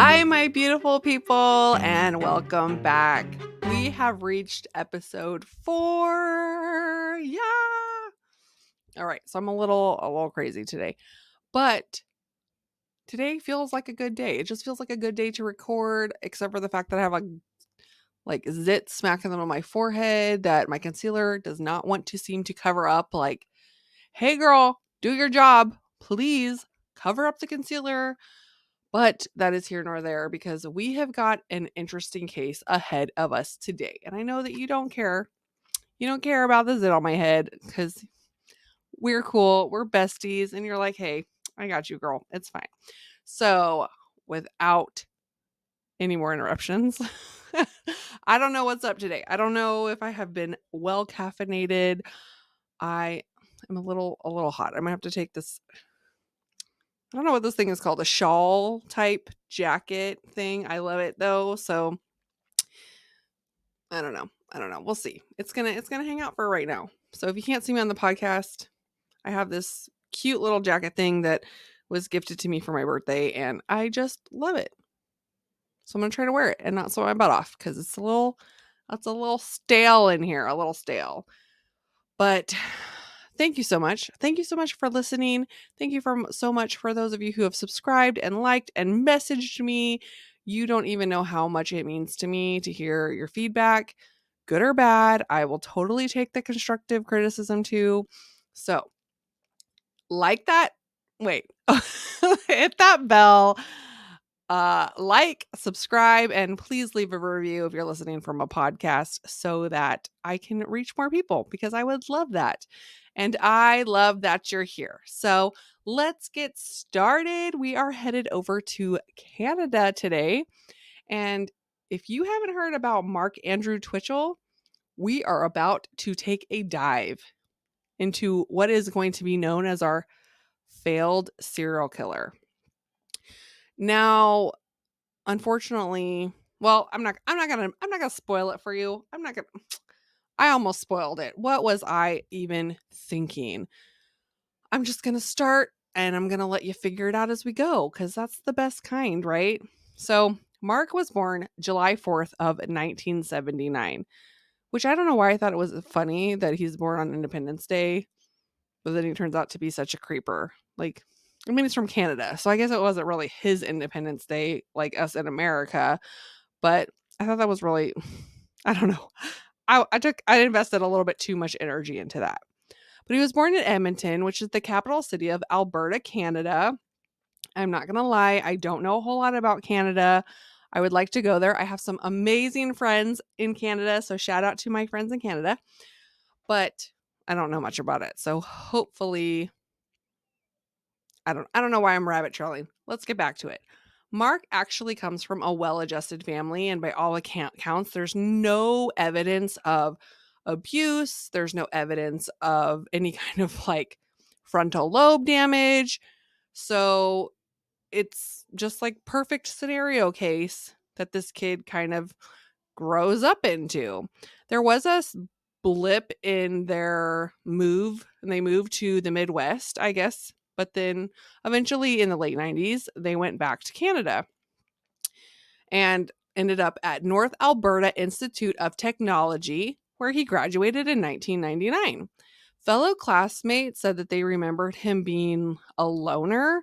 Hi, my beautiful people, and welcome back. We have reached episode 4. Yeah. All right, so I'm a little crazy today, but today feels like a good day. It just feels like a good day to record, except for the fact that I have a zit smacking them on my forehead that my concealer does not want to seem to cover up. Like, hey, girl, do your job, please cover up the concealer. But that is here nor there because we have got an interesting case ahead of us today. And I know that you don't care. You don't care about the zit on my head because we're cool. We're besties. And you're like, hey, I got you, girl. It's fine. So without any more interruptions, I don't know what's up today. I don't know if I have been well caffeinated. I am a little hot. I'm gonna have to take this. I don't know what this thing is called, a shawl type jacket thing. I love it though. So I don't know. We'll see. It's gonna hang out for right now. So if you can't see me on the podcast, I have this cute little jacket thing that was gifted to me for my birthday, and I just love it. So I'm gonna try to wear it and not sew my butt off because it's a little stale in here, a little stale. But thank you so much. Thank you so much for listening. Thank you so much for those of you who have subscribed and liked and messaged me. You don't even know how much it means to me to hear your feedback, good or bad. I will totally take the constructive criticism too. So, like that. Wait, hit that bell. Subscribe, and please leave a review if you're listening from a podcast so that I can reach more people because I would love that. And I love that you're here. So let's get started. We are headed over to Canada today. And if you haven't heard about Mark Andrew Twitchell, we are about to take a dive into what is going to be known as our failed serial killer. Now, unfortunately, well, I'm not gonna spoil it for you. I almost spoiled it. What was I even thinking? I'm just gonna start and I'm gonna let you figure it out as we go, because that's the best kind, right? So Mark was born July 4th of 1979, which I don't know why I thought it was funny that he's born on Independence Day, but then he turns out to be such a creeper. Like, I mean, he's from Canada, so I guess it wasn't really his Independence Day like us in America. But I thought that was really, I don't know. I invested a little bit too much energy into that. But he was born in Edmonton, which is the capital city of Alberta, Canada. I'm not going to lie, I don't know a whole lot about Canada. I would like to go there. I have some amazing friends in Canada, so shout out to my friends in Canada. But I don't know much about it. So hopefully I don't know why I'm rabbit trailing. Let's get back to it. Mark actually comes from a well-adjusted family, and by all accounts, there's no evidence of abuse. There's no evidence of any kind of like frontal lobe damage. So it's just like perfect scenario case that this kid kind of grows up into. There was a blip in their move, and they moved to the Midwest, I guess. But then eventually in the late 90s, they went back to Canada and ended up at North Alberta Institute of Technology, where he graduated in 1999. Fellow classmates said that they remembered him being a loner,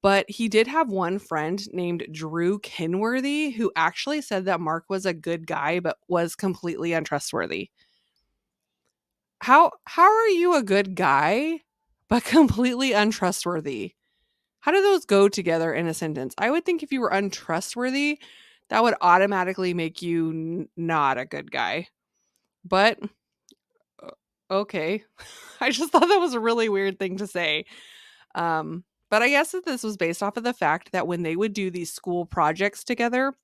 but he did have one friend named Drew Kinworthy who actually said that Mark was a good guy but was completely untrustworthy. How are you a good guy but completely untrustworthy? How do those go together in a sentence? I would think if you were untrustworthy, that would automatically make you not a good guy. But okay. I just thought that was a really weird thing to say. But I guess that this was based off of the fact that when they would do these school projects together,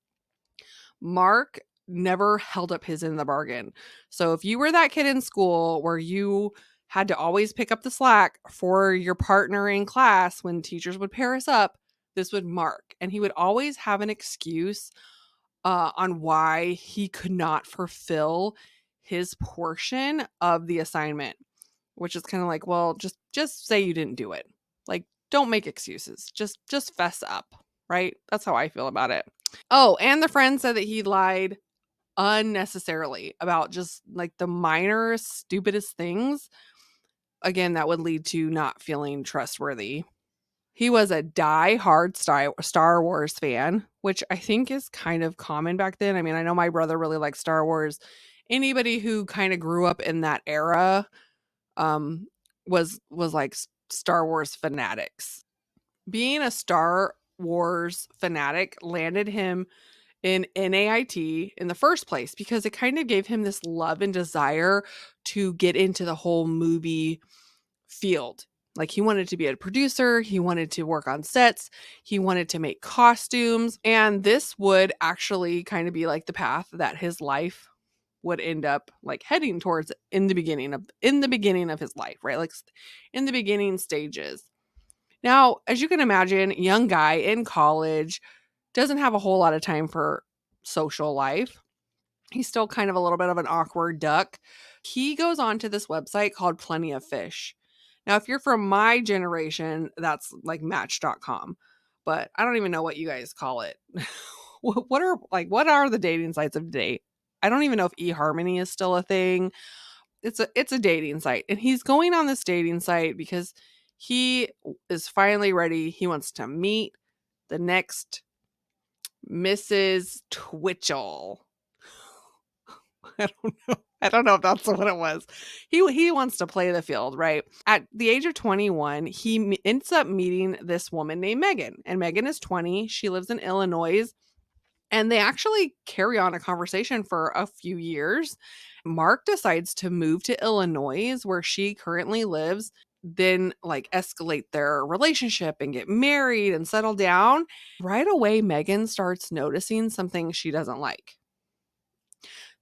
Mark never held up his end of the bargain. So if you were that kid in school where you had to always pick up the slack for your partner in class when teachers would pair us up, this would Mark. And he would always have an excuse on why he could not fulfill his portion of the assignment, which is kind of like, well, just say you didn't do it. Like, don't make excuses. Just fess up. right? That's how I feel about it. Oh, and the friend said that he lied unnecessarily about just like the minor, stupidest things. Again, that would lead to not feeling trustworthy. He was a die-hard Star Wars fan, which I think is kind of common back then. I mean, I know my brother really likes Star Wars. Anybody who kind of grew up in that era um, was like Star Wars fanatics. Being a Star Wars fanatic landed him in NAIT in the first place because it kind of gave him this love and desire to get into the whole movie field. Like he wanted to be a producer, he wanted to work on sets, he wanted to make costumes, and this would actually kind of be like the path that his life would end up like heading towards in the beginning of his life, right? Like in the beginning stages. Now, as you can imagine, young guy in college doesn't have a whole lot of time for social life. He's still kind of a little bit of an awkward duck. He goes on to this website called Plenty of Fish. Now, if you're from my generation, that's like match.com, but I don't even know what you guys call it. what are the dating sites of today? I don't even know if eHarmony is still a thing. It's a dating site, and he's going on this dating site because he is finally ready. He wants to meet the next Mrs. Twitchell. I don't know. I don't know if that's what it was. He wants to play the field, right? At the age of 21, he ends up meeting this woman named Megan, and Megan is 20. She lives in Illinois, and they actually carry on a conversation for a few years. Mark decides to move to Illinois, where she currently lives, then like escalate their relationship and get married and settle down. Right away, Megan starts noticing something she doesn't like.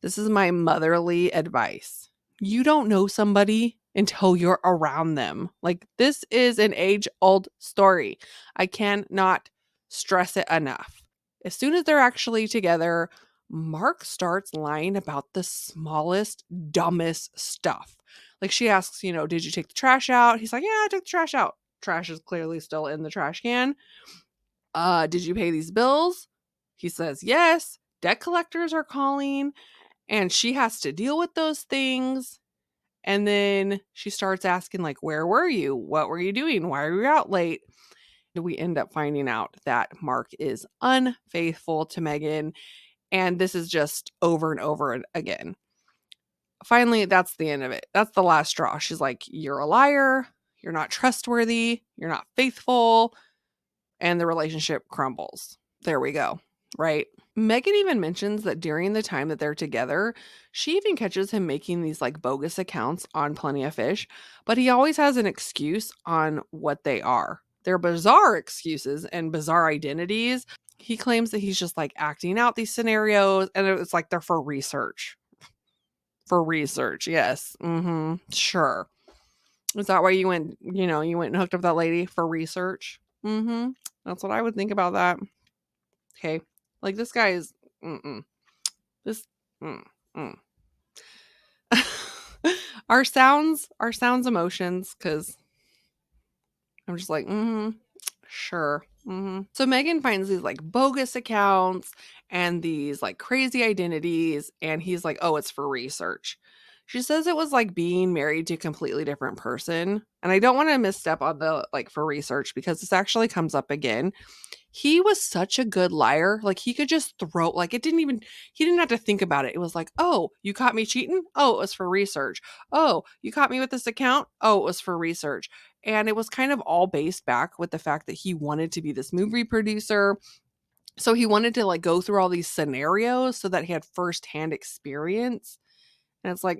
This is my motherly advice. You don't know somebody until you're around them. Like, this is an age-old story. I cannot stress it enough. As soon as they're actually together, Mark starts lying about the smallest, dumbest stuff. Like, she asks, did you take the trash out? He's like, yeah, I took the trash out. Trash is clearly still in the trash can. Did you pay these bills? He says, yes. Debt collectors are calling. And she has to deal with those things. And then she starts asking, like, where were you? What were you doing? Why are you out late? We end up finding out that Mark is unfaithful to Megan. And this is just over and over again. Finally, that's the end of it. That's the last straw. She's like, you're a liar. You're not trustworthy. You're not faithful. And the relationship crumbles. There we go. Right? Megan even mentions that during the time that they're together, she even catches him making these like bogus accounts on Plenty of Fish, but he always has an excuse on what they are. They're bizarre excuses and bizarre identities. He claims that he's just like acting out these scenarios, and it's like they're for research. For research, yes. Sure. Is that why you went and hooked up with that lady for research? That's what I would think about that. Okay. Like, this guy is this our sounds emotions, because I'm just like, sure. So Megan finds these like bogus accounts and these like crazy identities, and he's like, oh, it's for research. She says it was like being married to a completely different person. And I don't want to misstep on the like for research, because this actually comes up again. He was such a good liar. Like, he could just throw, like, he didn't have to think about it. It was like, oh, you caught me cheating? Oh, it was for research. Oh, you caught me with this account? Oh, it was for research. And it was kind of all based back with the fact that he wanted to be this movie producer. So he wanted to like go through all these scenarios so that he had firsthand experience. And it's like,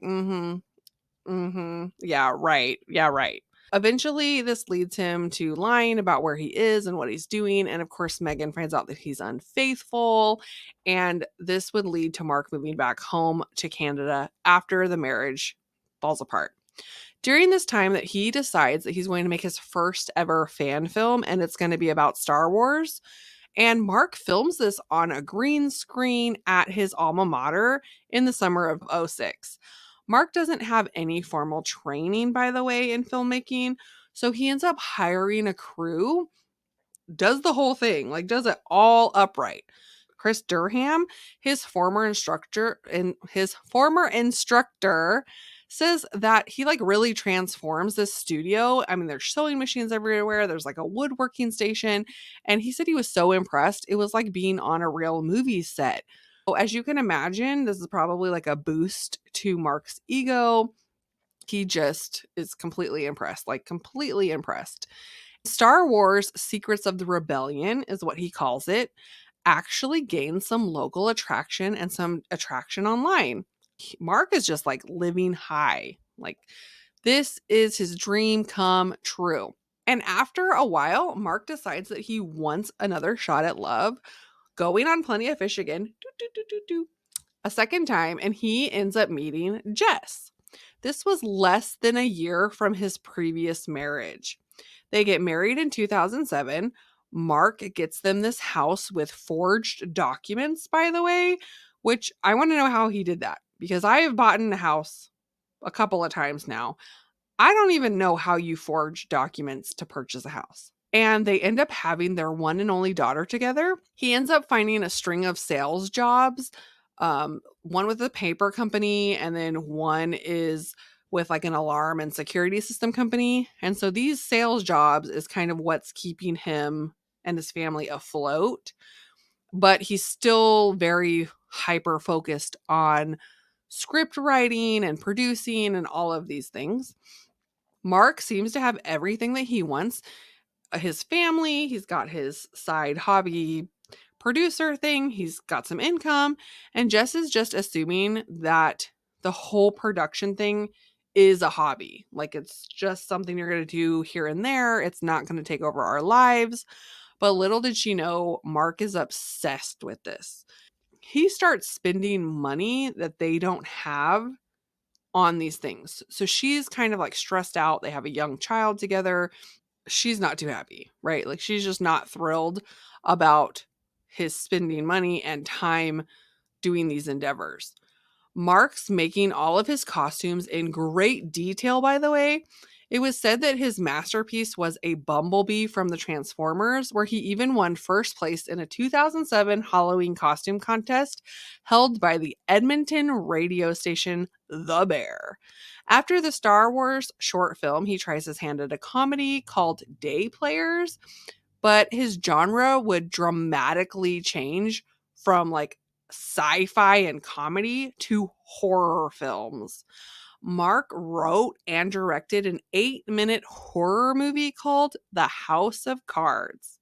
yeah, right. Yeah, right. Eventually, this leads him to lying about where he is and what he's doing. And of course, Megan finds out that he's unfaithful. And this would lead to Mark moving back home to Canada after the marriage falls apart. During this time that he decides that he's going to make his first ever fan film, and it's going to be about Star Wars. And Mark films this on a green screen at his alma mater in the summer of 2006. Mark doesn't have any formal training, by the way, in filmmaking, so he ends up hiring a crew does the whole thing, like does it all upright. Chris Durham, his former instructor says that he like really transforms this studio. I mean, there's sewing machines everywhere. There's like a woodworking station. And he said he was so impressed. It was like being on a real movie set. So as you can imagine, this is probably like a boost to Mark's ego. He just is completely impressed, like completely impressed. Star Wars Secrets of the Rebellion is what he calls it, actually gained some local attraction and some attraction online. Mark is just like living high. Like, this is his dream come true. And after a while, Mark decides that he wants another shot at love, going on Plenty of Fish again, a second time, and he ends up meeting Jess. This was less than a year from his previous marriage. They get married in 2007. Mark gets them this house with forged documents, by the way, which I want to know how he did that because I have bought in a house a couple of times now. I don't even know how you forge documents to purchase a house. And they end up having their one and only daughter together. He ends up finding a string of sales jobs, one with a paper company, and then one is with like an alarm and security system company. And so these sales jobs is kind of what's keeping him and his family afloat. But he's still very hyper focused on script writing and producing and all of these things. Mark seems to have everything that he wants. His family, he's got his side hobby producer thing, he's got some income, and Jess is just assuming that the whole production thing is a hobby. Like it's just something you're going to do here and there. It's not going to take over our lives. But little did she know, Mark is obsessed with this. He starts spending money that they don't have on these things. So she's kind of like stressed out. They have a young child together. She's not too happy, right? Like she's just not thrilled about his spending money and time doing these endeavors. Mark's making all of his costumes in great detail, by the way. It was said that his masterpiece was a bumblebee from the Transformers, where he even won first place in a 2007 Halloween costume contest held by the Edmonton radio station The Bear. After the Star Wars short film, he tries his hand at a comedy called Day Players, but his genre would dramatically change from like sci-fi and comedy to horror films. Mark wrote and directed an 8-minute horror movie called The House of Cards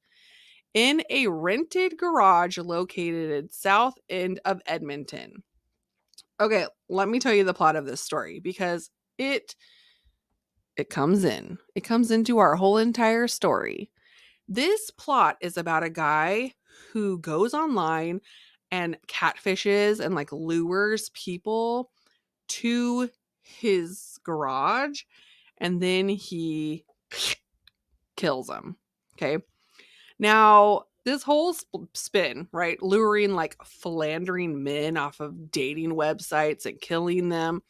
in a rented garage located in south end of Edmonton. Okay, let me tell you the plot of this story because it comes in. It comes into our whole entire story. This plot is about a guy who goes online and catfishes and like lures people to his garage and then he kills them. Okay. Now, this whole spin, right? Luring like philandering men off of dating websites and killing them.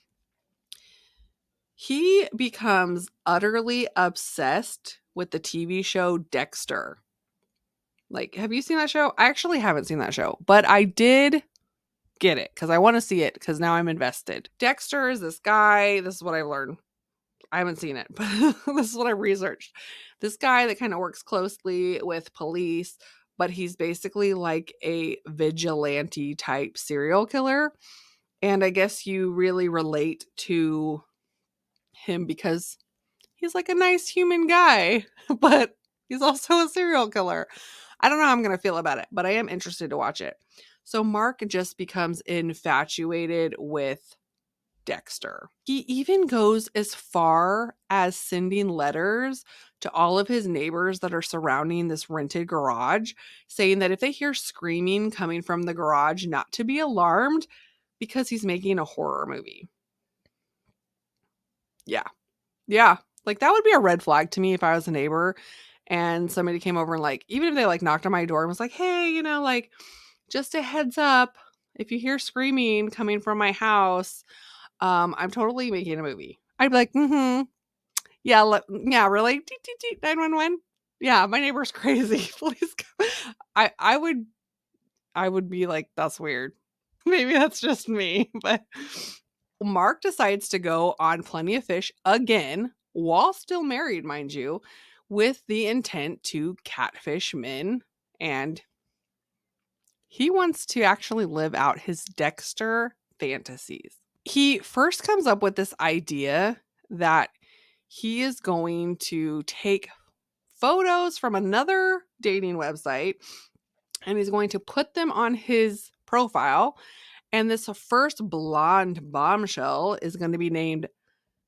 He becomes utterly obsessed with the TV show Dexter. Like, have you seen that show? I actually haven't seen that show, but I did get it because I want to see it because now I'm invested. Dexter is this guy. This is what I learned. I haven't seen it, but this is what I researched. This guy that kind of works closely with police, but he's basically like a vigilante type serial killer. And I guess you really relate to him because he's like a nice human guy, but he's also a serial killer. I don't know how I'm going to feel about it, but I am interested to watch it. So Mark just becomes infatuated with Dexter. He even goes as far as sending letters to all of his neighbors that are surrounding this rented garage, saying that if they hear screaming coming from the garage, not to be alarmed because he's making a horror movie. Yeah. Yeah. Like that would be a red flag to me if I was a neighbor and somebody came over and like, even if they like knocked on my door and was like, hey, you know, like just a heads up, if you hear screaming coming from my house, I'm totally making a movie. I'd be like, yeah, yeah, really? 911? Yeah, my neighbor's crazy. Please go. I would be like, that's weird. Maybe that's just me, but Mark decides to go on Plenty of Fish again, while still married, mind you, with the intent to catfish men, and he wants to actually live out his Dexter fantasies. He first comes up with this idea that he is going to take photos from another dating website and he's going to put them on his profile. And this first blonde bombshell is going to be named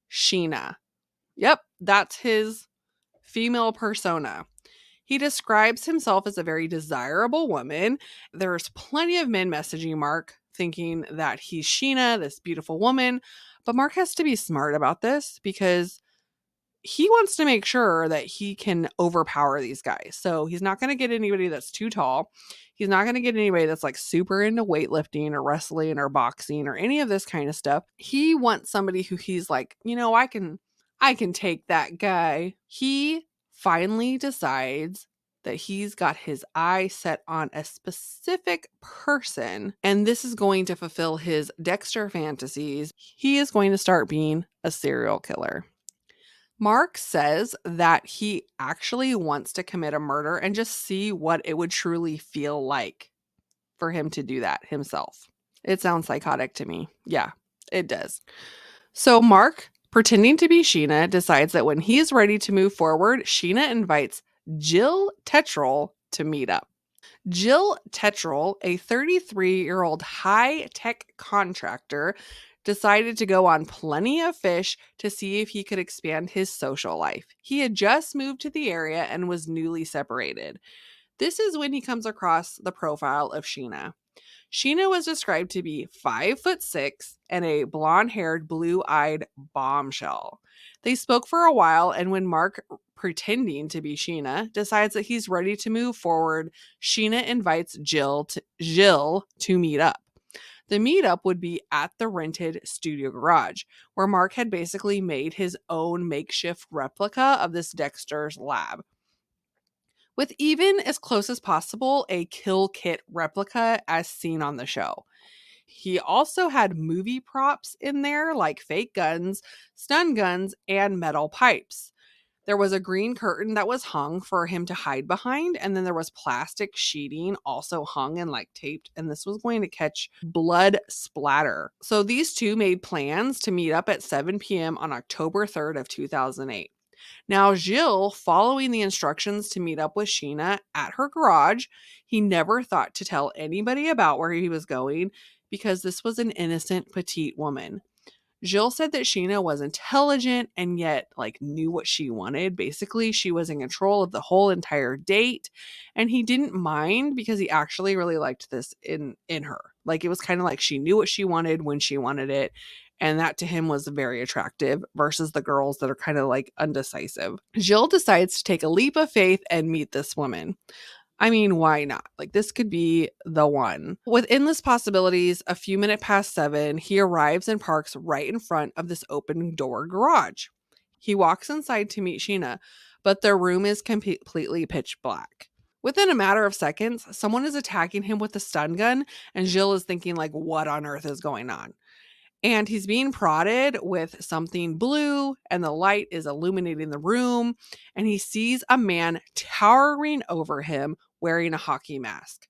Sheena. Yep, that's his female persona. He describes himself as a very desirable woman. There's plenty of men messaging Mark thinking that he's Sheena, this beautiful woman. But Mark has to be smart about this because he wants to make sure that he can overpower these guys. So he's not going to get anybody that's too tall. He's not going to get anybody that's like super into weightlifting or wrestling or boxing or any of this kind of stuff. He wants somebody who he's like, I can take that guy. He finally decides that he's got his eye set on a specific person, and this is going to fulfill his Dexter fantasies. He is going to start being a serial killer. Mark says that he actually wants to commit a murder and just see what it would truly feel like for him to do that himself. It sounds psychotic to me. Yeah, it does. So Mark, pretending to be Sheena, decides that when he's ready to move forward, Sheena invites Jill Tetrell to meet up. Jill Tetrell, a 33-year-old high-tech contractor, decided to go on Plenty of Fish to see if he could expand his social life. He had just moved to the area and was newly separated. This is when he comes across the profile of Sheena. Sheena was described to be 5'6" and a blonde-haired, blue-eyed bombshell. They spoke for a while, and when Mark, pretending to be Sheena, decides that he's ready to move forward, Sheena invites Jill to meet up. The meetup would be at the rented studio garage, where Mark had basically made his own makeshift replica of this Dexter's lab, with even as close as possible a kill kit replica as seen on the show. He also had movie props in there like fake guns, stun guns, and metal pipes. There was a green curtain that was hung for him to hide behind, and then there was plastic sheeting also hung and like taped, and this was going to catch blood splatter. So these two made plans to meet up at 7 p.m. on October 3rd of 2008. Now, Jill, following the instructions to meet up with Sheena at her garage, he never thought to tell anybody about where he was going because this was an innocent petite woman. Jill said that Sheena was intelligent and yet like knew what she wanted. Basically, she was in control of the whole entire date, and he didn't mind because he actually really liked this in her. Like it was kind of like she knew what she wanted when she wanted it, and that to him was very attractive versus the girls that are kind of like undecisive. Jill decides to take a leap of faith and meet this woman. I mean, why not? Like, this could be the one. With endless possibilities, a few minutes past 7, he arrives and parks right in front of this open door garage. He walks inside to meet Sheena, but their room is completely pitch black. Within a matter of seconds, someone is attacking him with a stun gun, and Jill is thinking, like, what on earth is going on? And he's being prodded with something blue, and the light is illuminating the room, and he sees a man towering over him wearing a hockey mask.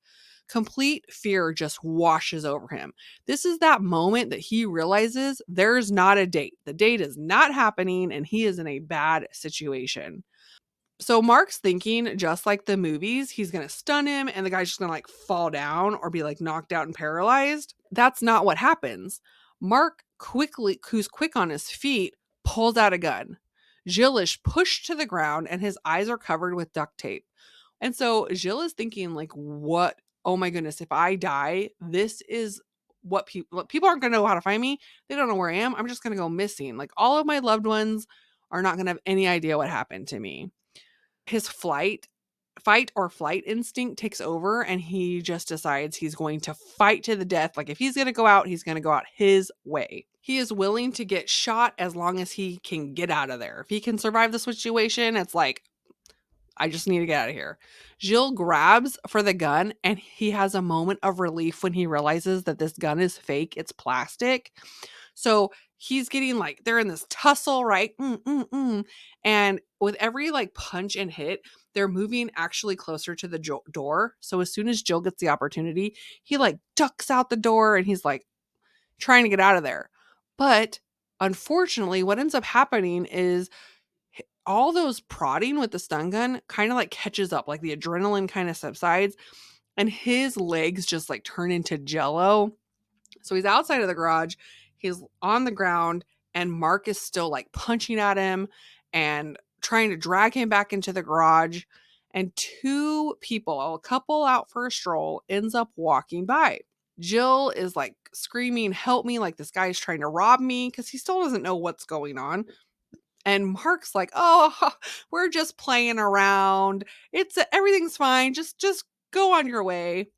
Complete fear just washes over him. This is that moment that he realizes there's not a date. The date is not happening, and he is in a bad situation. So Mark's thinking, just like the movies, he's going to stun him and the guy's just going to like fall down or be like knocked out and paralyzed. That's not what happens. Mark quickly, who's quick on his feet, pulls out a gun. Jill is pushed to the ground and his eyes are covered with duct tape. And so Jill is thinking like, what? Oh my goodness, if I die, this is what people aren't going to know how to find me. They don't know where I am. I'm just going to go missing. Like all of my loved ones are not going to have any idea what happened to me. His fight or flight instinct takes over, and he just decides he's going to fight to the death. Like if he's going to go out, he's going to go out his way. He is willing to get shot as long as he can get out of there. If he can survive the situation, it's like I just need to get out of here. Jill grabs for the gun and he has a moment of relief when he realizes that this gun is fake. It's plastic. So he's getting like, they're in this tussle, right? And with every like punch and hit, they're moving actually closer to the door. So as soon as Jill gets the opportunity, he like ducks out the door and he's like trying to get out of there. But unfortunately, what ends up happening is all those prodding with the stun gun kind of like catches up, like the adrenaline kind of subsides, and his legs just like turn into jello. So he's outside of the garage, he's on the ground, and Mark is still like punching at him and trying to drag him back into the garage. And two people, a couple out for a stroll, ends up walking by. Jill is like screaming, "Help me!" Like this guy's trying to rob me because he still doesn't know what's going on. And Mark's like, "Oh, we're just playing around. It's everything's fine. Just go on your way."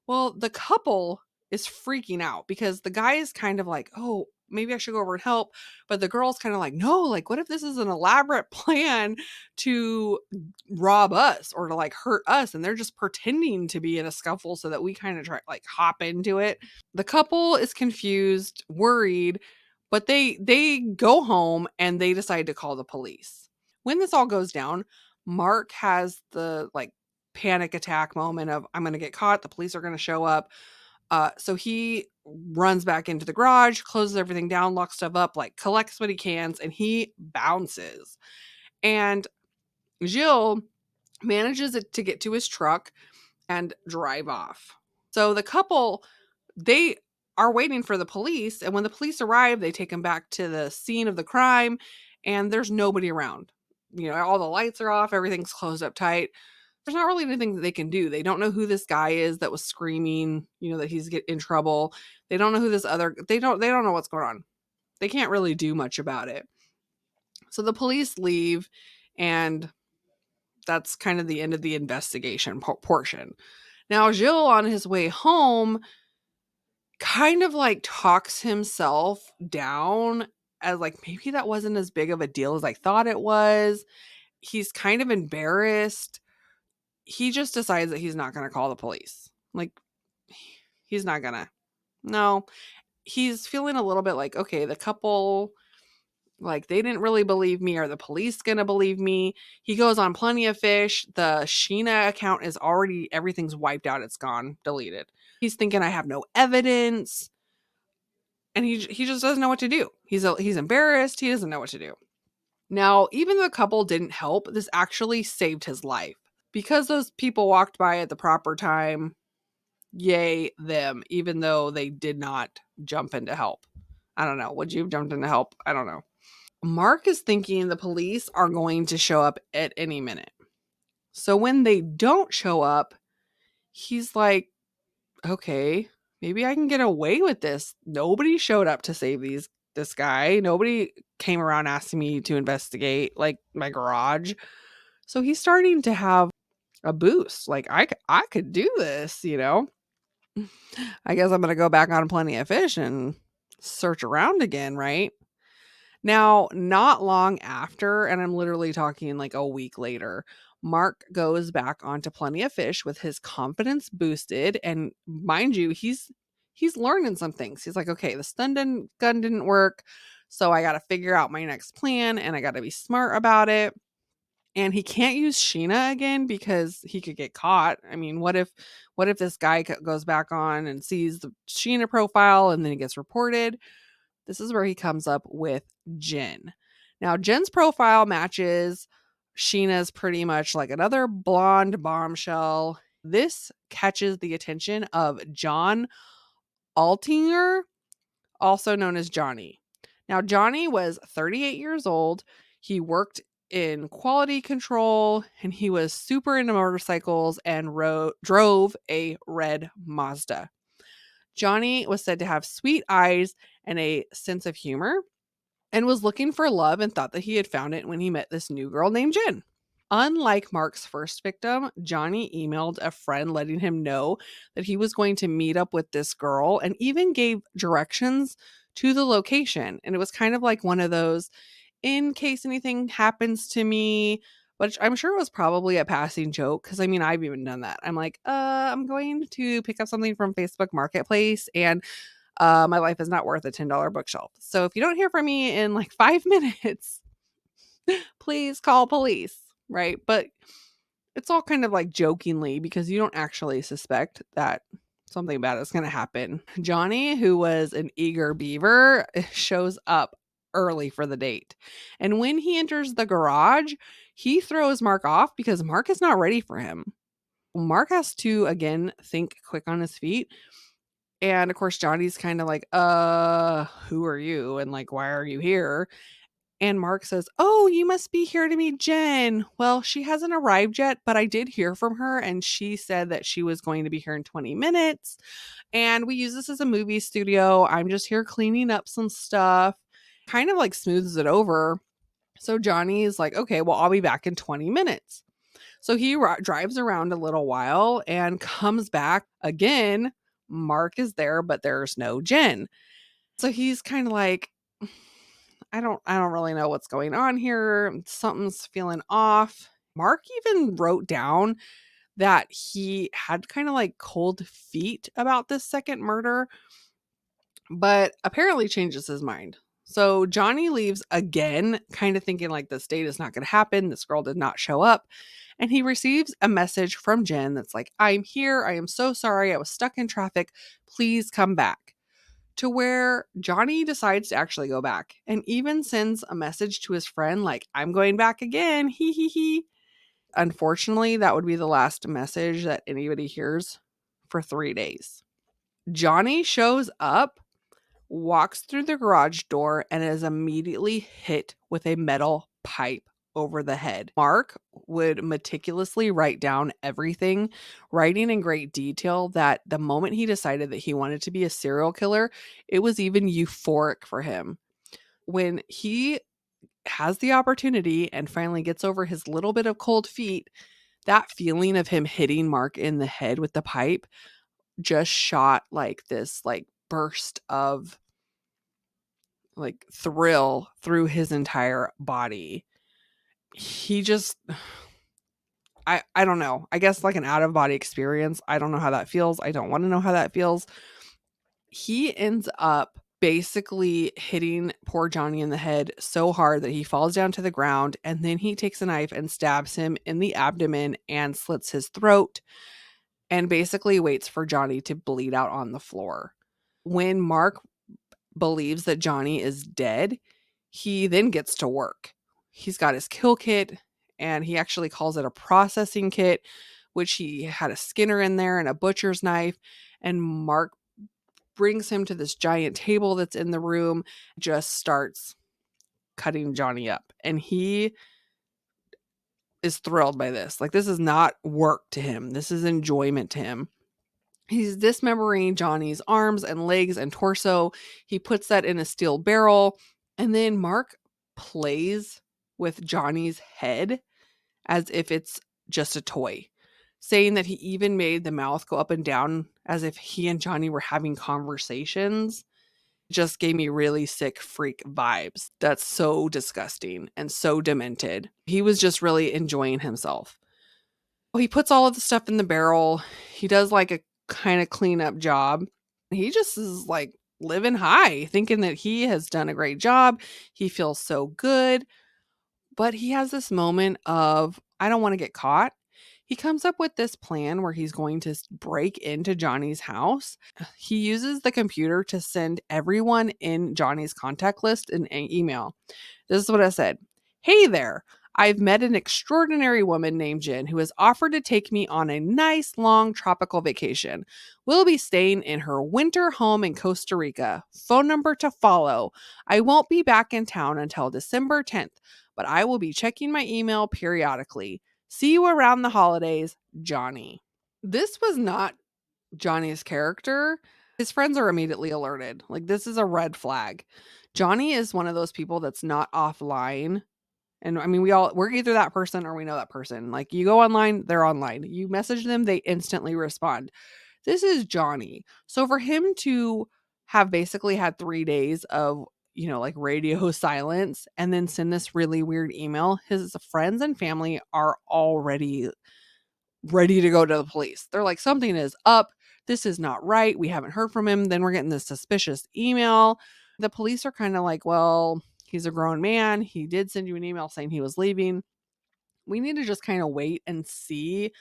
Well, the couple is freaking out because the guy is kind of like, "Oh, maybe I should go over and help." But the girl's kind of like, "No, like what if this is an elaborate plan to rob us or to like hurt us and they're just pretending to be in a scuffle so that we kind of try like hop into it." The couple is confused, worried, but they go home and they decide to call the police. When this all goes down, Mark has the like panic attack moment of, I'm going to get caught, the police are going to show up. So he runs back into the garage, closes everything down, locks stuff up, like collects what he can, and he bounces. And Jill manages to get to his truck and drive off. So the couple, they are waiting for the police, and when the police arrive, they take him back to the scene of the crime, and there's nobody around. You know, all the lights are off, everything's closed up tight. There's not really anything that they can do. They don't know who this guy is that was screaming, you know, that he's in trouble. They don't know who this other they don't know what's going on. They can't really do much about it. So the police leave, and that's kind of the end of the investigation portion. Now, Gilles, on his way home, kind of like talks himself down as like maybe that wasn't as big of a deal as I thought it was. He's kind of embarrassed. He just decides that he's not going to call the police. Like, he's not going to. No, he's feeling a little bit like, okay, the couple, like, they didn't really believe me. Are the police going to believe me? He goes on Plenty of Fish. The Sheena account is already, everything's wiped out. It's gone, deleted. He's thinking, I have no evidence. And he just doesn't know what to do. He's embarrassed. He doesn't know what to do. Now, even though the couple didn't help, this actually saved his life. Because those people walked by at the proper time, yay them, even though they did not jump in to help. I don't know. Would you have jumped in to help? I don't know. Mark is thinking the police are going to show up at any minute. So when they don't show up, he's like, okay, maybe I can get away with this. Nobody showed up to save this guy. Nobody came around asking me to investigate like my garage. So he's starting to have a boost. Like I could do this, you know. I guess I'm going to go back on Plenty of Fish and search around again, right? Now, not long after, and I'm literally talking like a week later, Mark goes back onto Plenty of Fish with his confidence boosted, and mind you, he's learning some things. He's like, okay, the stun gun didn't work, so I got to figure out my next plan, and I got to be smart about it. And he can't use Sheena again because he could get caught. I mean, what if this guy goes back on and sees the Sheena profile and then he gets reported? This is where he comes up with Jen. Now, Jen's profile matches Sheena's pretty much like another blonde bombshell. This catches the attention of John Altinger, also known as Johnny. Now, Johnny was 38 years old. He worked in quality control and he was super into motorcycles and drove a red Mazda. Johnny was said to have sweet eyes and a sense of humor and was looking for love and thought that he had found it when he met this new girl named Jen. Unlike Mark's first victim, Johnny emailed a friend letting him know that he was going to meet up with this girl and even gave directions to the location. And it was kind of like one of those, in case anything happens to me, but I'm sure it was probably a passing joke because I mean, I've even done that. I'm like, I'm going to pick up something from Facebook Marketplace and my life is not worth a $10 bookshelf. So if you don't hear from me in like 5 minutes, please call police, right? But it's all kind of like jokingly because you don't actually suspect that something bad is going to happen. Johnny, who was an eager beaver, shows up early for the date. And when he enters the garage, he throws Mark off because Mark is not ready for him. Mark has to, again, think quick on his feet. And of course, Johnny's kind of like, who are you? And like, why are you here? And Mark says, oh, you must be here to meet Jen. Well, she hasn't arrived yet, but I did hear from her and she said that she was going to be here in 20 minutes. And we use this as a movie studio. I'm just here cleaning up some stuff. Kind of like smooths it over. So Johnny is like, okay, well, I'll be back in 20 minutes. So he drives around a little while and comes back again. Mark is there, but there's no Jen. So he's kind of like, I don't really know what's going on here. Something's feeling off. Mark even wrote down that he had kind of like cold feet about this second murder, but apparently changes his mind. So Johnny leaves again, kind of thinking like this date is not going to happen. This girl did not show up. And he receives a message from Jen that's like, I'm here. I am so sorry. I was stuck in traffic. Please come back. To where Johnny decides to actually go back and even sends a message to his friend like, I'm going back again. He he he. Unfortunately, that would be the last message that anybody hears for 3 days. Johnny shows up, walks through the garage door, and is immediately hit with a metal pipe over the head. Mark would meticulously write down everything, writing in great detail that the moment he decided that he wanted to be a serial killer, it was even euphoric for him. When he has the opportunity and finally gets over his little bit of cold feet, that feeling of him hitting Mark in the head with the pipe just shot like this like burst of like thrill through his entire body. He just I don't know. I guess like an out of body experience. I don't know how that feels. I don't want to know how that feels. He ends up basically hitting poor Johnny in the head so hard that he falls down to the ground, and then he takes a knife and stabs him in the abdomen and slits his throat and basically waits for Johnny to bleed out on the floor. When Mark believes that Johnny is dead, he then gets to work. He's got his kill kit and he actually calls it a processing kit, which he had a skinner in there and a butcher's knife. And Mark brings him to this giant table that's in the room, just starts cutting Johnny up. And he is thrilled by this. Like, this is not work to him, this is enjoyment to him. He's dismembering Johnny's arms and legs and torso. He puts that in a steel barrel. And then Mark plays with Johnny's head as if it's just a toy, saying that he even made the mouth go up and down as if he and Johnny were having conversations. Just gave me really sick freak vibes. That's so disgusting and so demented. He was just really enjoying himself. He puts all of the stuff in the barrel. He does like a kind of cleanup job. He just is like living high, thinking that he has done a great job. He feels so good. But he has this moment of, I don't want to get caught. He comes up with this plan where he's going to break into Johnny's house. He uses the computer to send everyone in Johnny's contact list an email. This is what I said. Hey there. I've met an extraordinary woman named Jen who has offered to take me on a nice long tropical vacation. We'll be staying in her winter home in Costa Rica. Phone number to follow. I won't be back in town until December 10th, but I will be checking my email periodically. See you around the holidays, Johnny. This was not Johnny's character. His friends are immediately alerted. Like, this is a red flag. Johnny is one of those people that's not offline. And I mean, we're either that person or we know that person. Like, you go online, they're online. You message them, they instantly respond. This is Johnny. So for him to have basically had 3 days of like radio silence and then send this really weird email, his friends and family are already ready to go to the police. They're like, something is up. This is not right. We haven't heard from him. Then we're getting this suspicious email. The police are kind of like, well, he's a grown man. He did send you an email saying he was leaving. We need to just kind of wait and see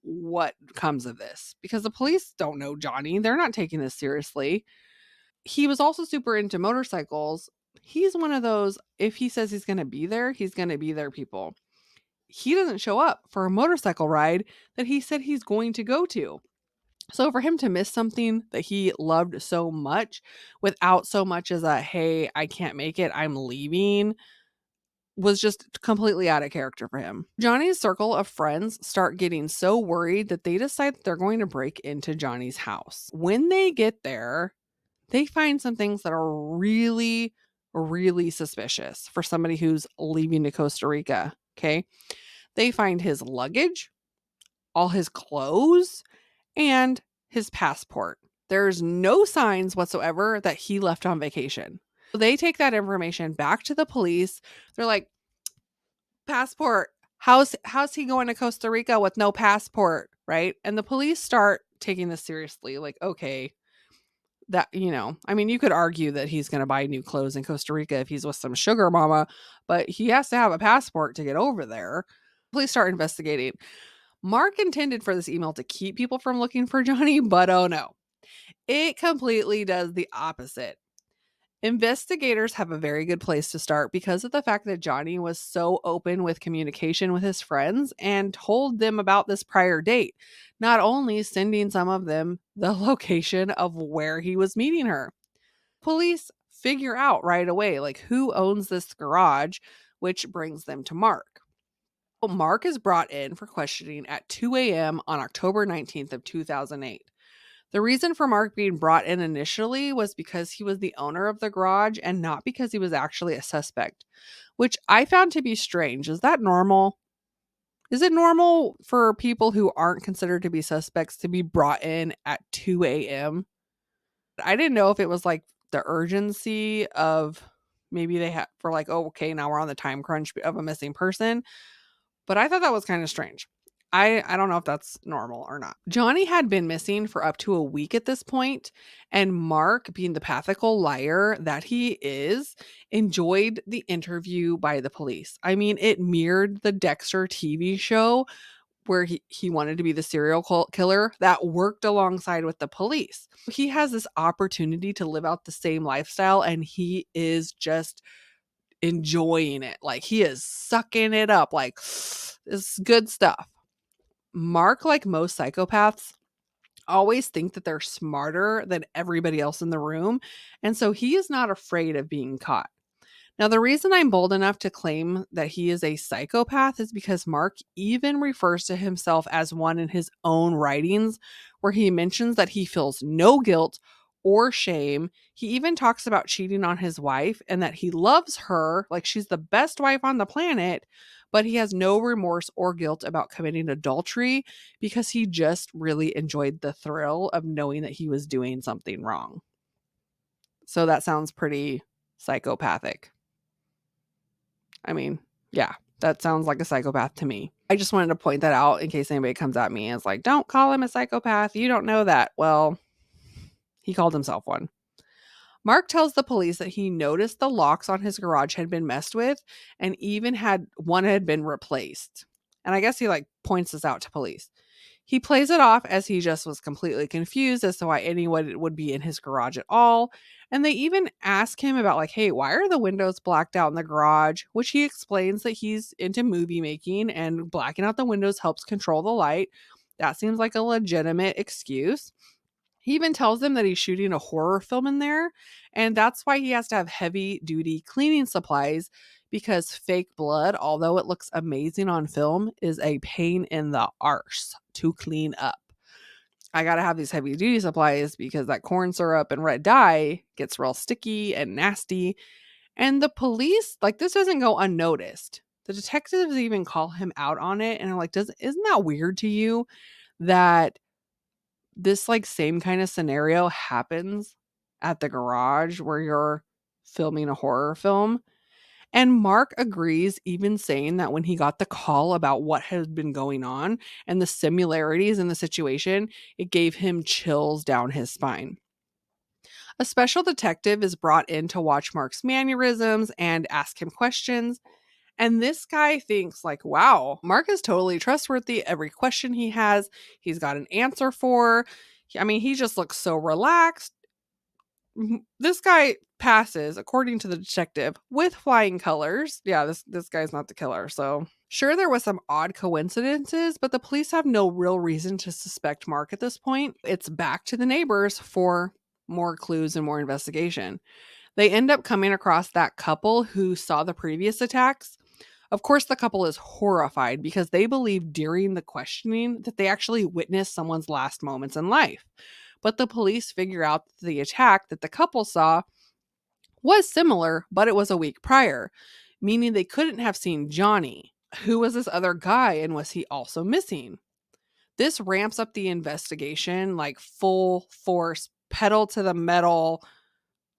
what comes of this because the police don't know Johnny. They're not taking this seriously. He was also super into motorcycles. He's one of those, if he says he's going to be there, he's going to be there, people. He doesn't show up for a motorcycle ride that he said he's going to go to. So for him to miss something that he loved so much without so much as a, hey, I can't make it, I'm leaving, was just completely out of character for him. Johnny's circle of friends start getting so worried that they decide that they're going to break into Johnny's house. When they get there, they find some things that are really, really suspicious for somebody who's leaving to Costa Rica. Okay. They find his luggage, all his clothes, and his passport. There's no signs whatsoever that he left on vacation. So they take that information back to the police. They're like, passport. How's he going to Costa Rica with no passport, right? And the police start taking this seriously. Like, okay, that, I mean, you could argue that he's going to buy new clothes in Costa Rica if he's with some sugar mama, but he has to have a passport to get over there. Police start investigating. Mark intended for this email to keep people from looking for Johnny, but oh no, it completely does the opposite. Investigators have a very good place to start because of the fact that Johnny was so open with communication with his friends and told them about this prior date, not only sending some of them the location of where he was meeting her. Police figure out right away, like, who owns this garage, which brings them to Mark. Mark is brought in for questioning at 2 a.m. on October 19th of 2008. The reason for Mark being brought in initially was because he was the owner of the garage and not because he was actually a suspect, which I found to be strange. Is that normal? Is it normal for people who aren't considered to be suspects to be brought in at 2 a.m.? I didn't know if it was like the urgency of maybe they had for like, oh, okay, now we're on the time crunch of a missing person. But I thought that was kind of strange. I don't know if that's normal or not. Johnny had been missing for up to a week at this point, and Mark, being the pathical liar that he is, enjoyed the interview by the police. I mean, it mirrored the Dexter TV show where he wanted to be the serial killer that worked alongside with the police. He has this opportunity to live out the same lifestyle, and he is just enjoying it. Like, he is sucking it up. Like, this good stuff. Mark, like most psychopaths, always think that they're smarter than everybody else in the room. And so he is not afraid of being caught. Now, the reason I'm bold enough to claim that he is a psychopath is because Mark even refers to himself as one in his own writings, where he mentions that he feels no guilt or shame. He even talks about cheating on his wife and that he loves her, like she's the best wife on the planet, but he has no remorse or guilt about committing adultery because he just really enjoyed the thrill of knowing that he was doing something wrong. So that sounds pretty psychopathic. I mean, yeah, that sounds like a psychopath to me. I just wanted to point that out in case anybody comes at me and is like, don't call him a psychopath. You don't know that. Well, he called himself one. Mark tells the police that he noticed the locks on his garage had been messed with and even had been replaced. And I guess he like points this out to police. He plays it off as he just was completely confused as to why anyone would be in his garage at all. And they even ask him about like, hey, why are the windows blacked out in the garage? Which he explains that he's into movie making and blacking out the windows helps control the light. That seems like a legitimate excuse. He even tells them that he's shooting a horror film in there, and that's why he has to have heavy duty cleaning supplies because fake blood, although it looks amazing on film, is a pain in the arse to clean up. I gotta have these heavy duty supplies because that corn syrup and red dye gets real sticky and nasty. And the police, like, this doesn't go unnoticed. The detectives even call him out on it and are like, isn't that weird to you that this like same kind of scenario happens at the garage where you're filming a horror film. And Mark agrees, even saying that when he got the call about what had been going on and the similarities in the situation, it gave him chills down his spine. A special detective is brought in to watch Mark's mannerisms and ask him questions. And this guy thinks, like, wow, Mark is totally trustworthy. Every question he has, he's got an answer for. I mean, he just looks so relaxed. This guy passes, according to the detective, with flying colors. Yeah, this guy's not the killer. So sure, there was some odd coincidences, but the police have no real reason to suspect Mark at this point. It's back to the neighbors for more clues and more investigation. They end up coming across that couple who saw the previous attacks. Of course, the couple is horrified because they believe during the questioning that they actually witnessed someone's last moments in life. But the police figure out that the attack that the couple saw was similar, but it was a week prior, meaning they couldn't have seen Johnny. Who was this other guy, and was he also missing? This ramps up the investigation like full force, pedal to the metal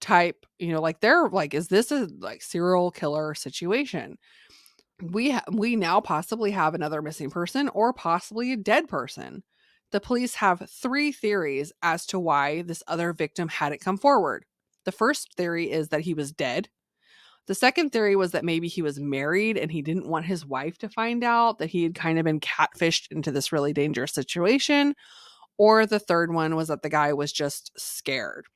type, like they're like, is this a like serial killer situation? We now possibly have another missing person or possibly a dead person. The police have 3 theories as to why this other victim hadn't come forward. The first theory is that he was dead. The second theory was that maybe he was married and he didn't want his wife to find out that he had kind of been catfished into this really dangerous situation. Or the third one was that the guy was just scared.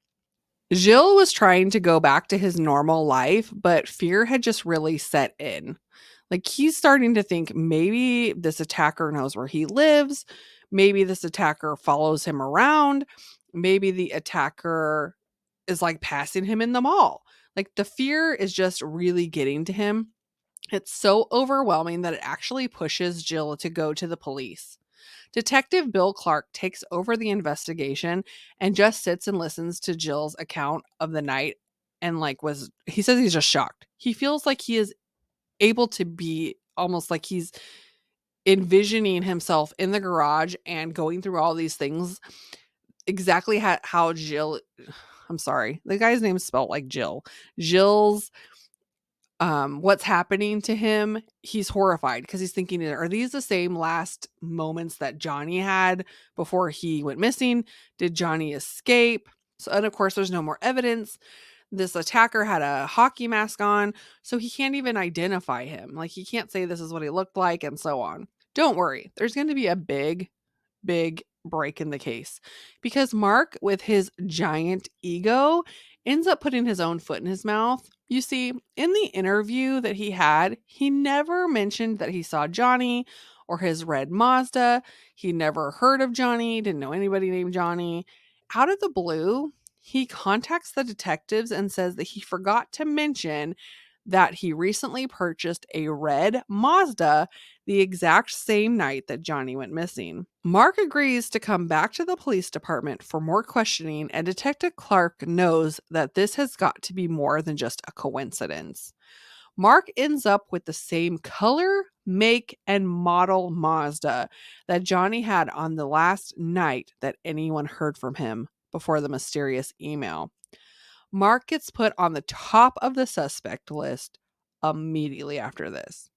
Gilles was trying to go back to his normal life, but fear had just really set in. Like, he's starting to think maybe this attacker knows where he lives. Maybe this attacker follows him around. Maybe the attacker is like passing him in the mall. Like, the fear is just really getting to him. It's so overwhelming that it actually pushes Jill to go to the police. Detective Bill Clark takes over the investigation and just sits and listens to Jill's account of the night, and he says he's just shocked. He feels like he is able to be almost like he's envisioning himself in the garage and going through all these things exactly how Jill, I'm sorry, the guy's name is spelled like Jill's what's happening to him. He's horrified because he's thinking, are these the same last moments that Johnny had before he went missing? Did Johnny escape? So, and of course, there's no more evidence. This attacker had a hockey mask on, so he can't even identify him. Like, he can't say this is what he looked like, and so on. Don't worry, there's going to be a big break in the case because Mark, with his giant ego, ends up putting his own foot in his mouth. You see, in the interview that he had, he never mentioned that he saw Johnny or his red Mazda. He never heard of Johnny, didn't know anybody named Johnny. Out of the blue, he contacts the detectives and says that he forgot to mention that he recently purchased a red Mazda the exact same night that Johnny went missing. Mark agrees to come back to the police department for more questioning, and Detective Clark knows that this has got to be more than just a coincidence. Mark ends up with the same color, make, and model Mazda that Johnny had on the last night that anyone heard from him before the mysterious email. Mark gets put on the top of the suspect list immediately after this.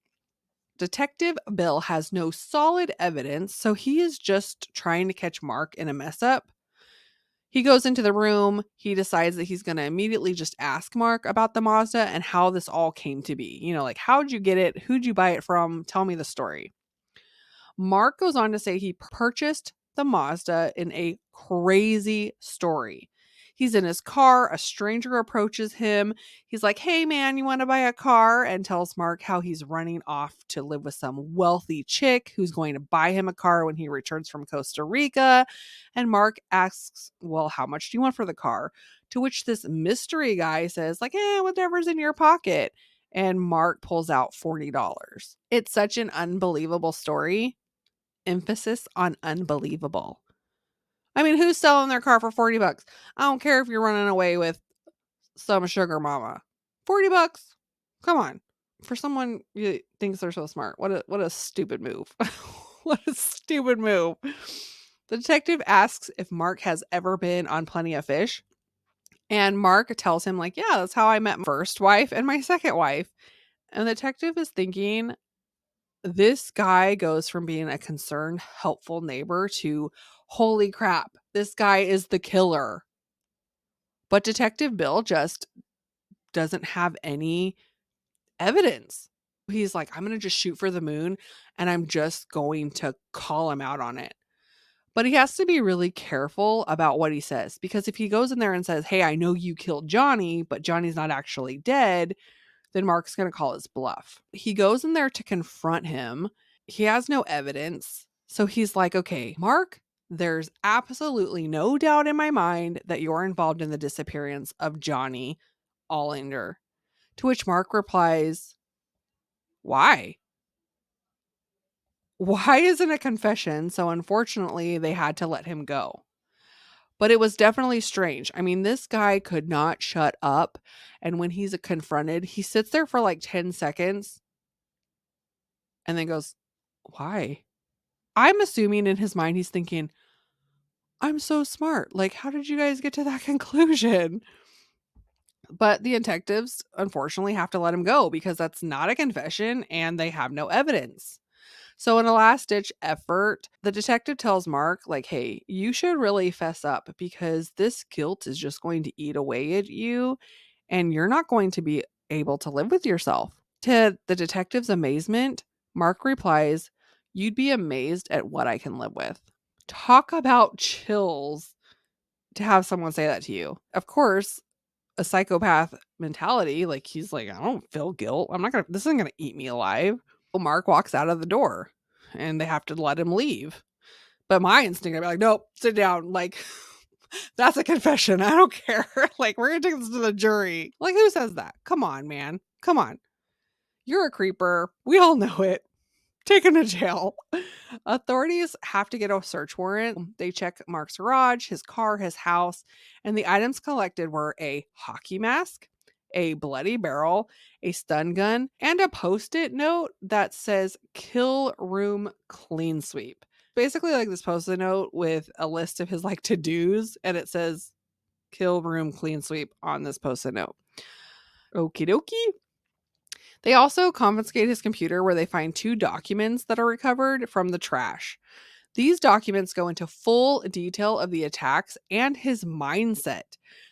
Detective Bill has no solid evidence, so he is just trying to catch Mark in a mess up. He goes into the room. He decides that he's going to immediately just ask Mark about the Mazda and how this all came to be. Like, how'd you get it? Who'd you buy it from? Tell me the story. Mark goes on to say he purchased the Mazda in a crazy story. He's in his car. A stranger approaches him. He's like, hey, man, you want to buy a car? And tells Mark how he's running off to live with some wealthy chick who's going to buy him a car when he returns from Costa Rica. And Mark asks, well, how much do you want for the car? To which this mystery guy says, like, whatever's in your pocket. And Mark pulls out $40. It's such an unbelievable story. Emphasis on unbelievable. I mean, who's selling their car for $40? I don't care if you're running away with some sugar mama. $40? Come on. For someone who thinks they're so smart. What a stupid move. What a stupid move. The detective asks if Mark has ever been on Plenty of Fish. And Mark tells him, like, yeah, that's how I met my first wife and my second wife. And the detective is thinking, this guy goes from being a concerned, helpful neighbor to, holy crap, this guy is the killer. But Detective Bill just doesn't have any evidence. He's like, I'm going to just shoot for the moon and I'm just going to call him out on it. But he has to be really careful about what he says, because if he goes in there and says, hey, I know you killed Johnny, but Johnny's not actually dead, then Mark's going to call his bluff. He goes in there to confront him. He has no evidence. So he's like, okay, Mark, there's absolutely no doubt in my mind that you're involved in the disappearance of Johnny Allender. To which Mark replies, why? Why isn't a confession? So unfortunately, they had to let him go. But it was definitely strange. I mean, this guy could not shut up. And when he's confronted, he sits there for like 10 seconds and then goes, why? I'm assuming in his mind, he's thinking, I'm so smart. Like, how did you guys get to that conclusion? But the detectives, unfortunately, have to let him go because that's not a confession and they have no evidence. So in a last ditch effort, the detective tells Mark, like, hey, you should really fess up because this guilt is just going to eat away at you and you're not going to be able to live with yourself. To the detective's amazement, Mark replies, you'd be amazed at what I can live with. Talk about chills to have someone say that to you. Of course, a psychopath mentality, like he's like, I don't feel guilt. This isn't gonna eat me alive. Well, Mark walks out of the door and they have to let him leave. But my instinct, I'd be like, nope, sit down. Like, that's a confession. I don't care. Like, we're gonna take this to the jury. Like, who says that? Come on, man. Come on. You're a creeper. We all know it. Take him to jail. Authorities have to get a search warrant. They check Mark's garage, his car, his house, and the items collected were a hockey mask, a bloody barrel, a stun gun, and a post-it note that says kill room clean sweep. Basically like this post-it note with a list of his like to-dos, and it says kill room clean sweep on this post-it note. Okie dokie. They also confiscate his computer where they find 2 documents that are recovered from the trash. These documents go into full detail of the attacks and his mindset.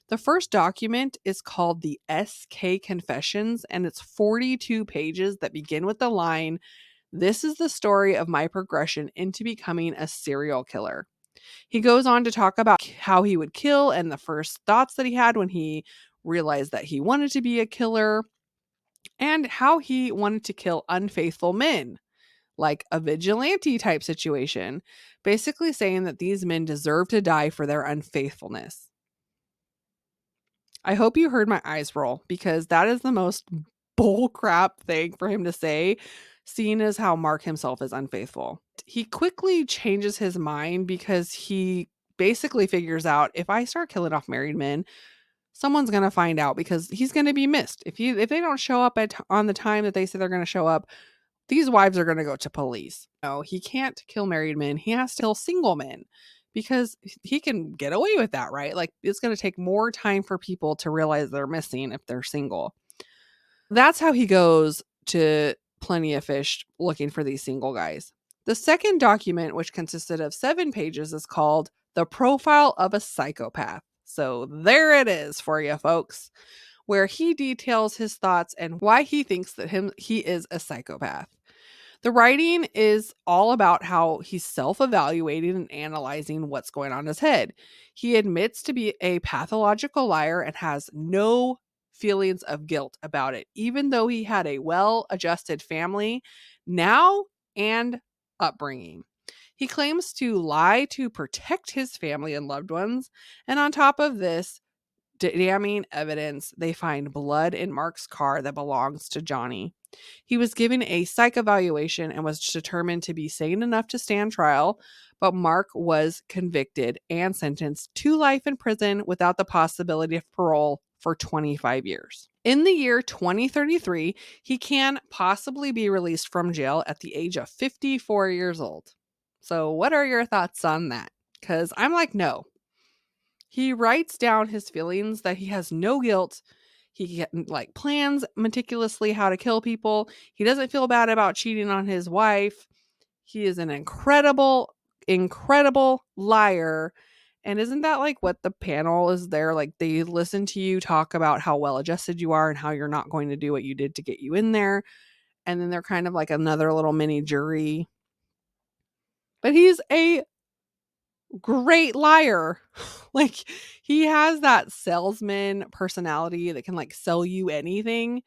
The first document is called the SK Confessions, and it's 42 pages that begin with the line, "This is the story of my progression into becoming a serial killer." He goes on to talk about how he would kill and the first thoughts that he had when he realized that he wanted to be a killer, and how he wanted to kill unfaithful men, like a vigilante type situation, basically saying that these men deserve to die for their unfaithfulness. I hope you heard my eyes roll because that is the most bullcrap thing for him to say, seeing as how Mark himself is unfaithful. He quickly changes his mind because he basically figures out, if I start killing off married men, someone's going to find out because he's going to be missed. If they don't show up on the time that they say they're going to show up, these wives are going to go to police. No, he can't kill married men. He has to kill single men because he can get away with that, right? Like, it's going to take more time for people to realize they're missing if they're single. That's how he goes to Plenty of Fish looking for these single guys. The second document, which consisted of 7 pages, is called The Profile of a Psychopath. So there it is for you folks, where he details his thoughts and why he thinks that he is a psychopath. The writing is all about how he's self-evaluating and analyzing what's going on in his head. He admits to be a pathological liar and has no feelings of guilt about it, even though he had a well-adjusted family now and upbringing. He claims to lie to protect his family and loved ones, and on top of this, damning evidence, they find blood in Mark's car that belongs to Johnny. He was given a psych evaluation and was determined to be sane enough to stand trial, but Mark was convicted and sentenced to life in prison without the possibility of parole for 25 years. In the year 2033, he can possibly be released from jail at the age of 54 years old. So what are your thoughts on that? Because I'm like, no. He writes down his feelings that he has no guilt. He like plans meticulously how to kill people. He doesn't feel bad about cheating on his wife. He is an incredible, incredible liar. And isn't that like what the panel is there? Like they listen to you talk about how well adjusted you are and how you're not going to do what you did to get you in there. And then they're kind of like another little mini jury. But he's a great liar. Like he has that salesman personality that can like sell you anything.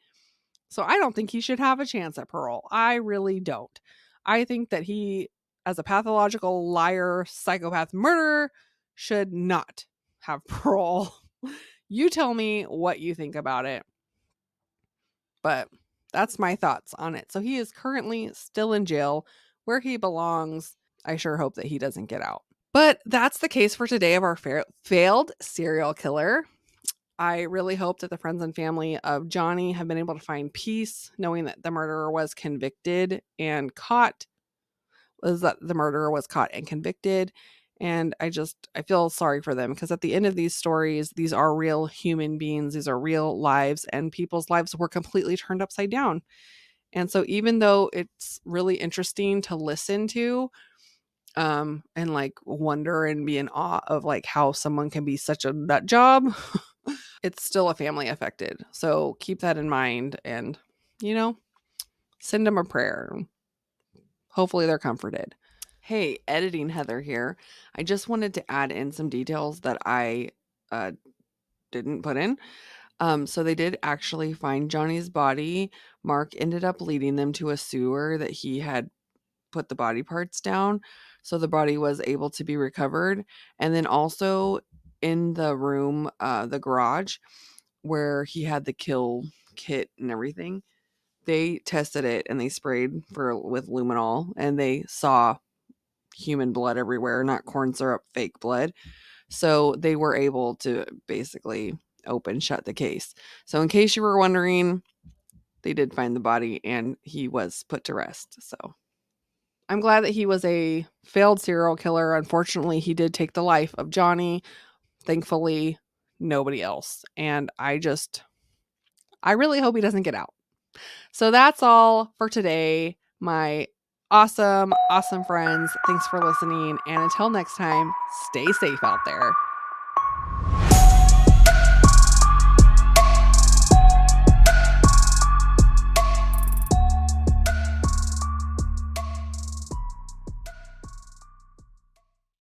So I don't think he should have a chance at parole. I really don't. I think that he, as a pathological liar, psychopath, murderer, should not have parole. You tell me what you think about it. But that's my thoughts on it. So he is currently still in jail where he belongs. I sure hope that he doesn't get out. But that's the case for today of our failed serial killer. I really hope that the friends and family of Johnny have been able to find peace knowing that the murderer was convicted and caught, and convicted. And I feel sorry for them because at the end of these stories, these are real human beings. These are real lives, and people's lives were completely turned upside down. And so even though it's really interesting to listen to, and like wonder and be in awe of like how someone can be such a nut job, it's still a family affected. So keep that in mind and, send them a prayer. Hopefully they're comforted. Hey, editing Heather here. I just wanted to add in some details that I didn't put in. So they did actually find Johnny's body. Mark ended up leading them to a sewer that he had put the body parts down. So the body was able to be recovered. And then also in the room, the garage where he had the kill kit and everything, they tested it and they sprayed with luminol and they saw human blood everywhere, not corn syrup, fake blood. So they were able to basically shut the case. So in case you were wondering, they did find the body and he was put to rest. So I'm glad that he was a failed serial killer. Unfortunately, he did take the life of Johnny. Thankfully, nobody else. And I really hope he doesn't get out. So that's all for today, my awesome, awesome friends. Thanks for listening. And until next time, stay safe out there.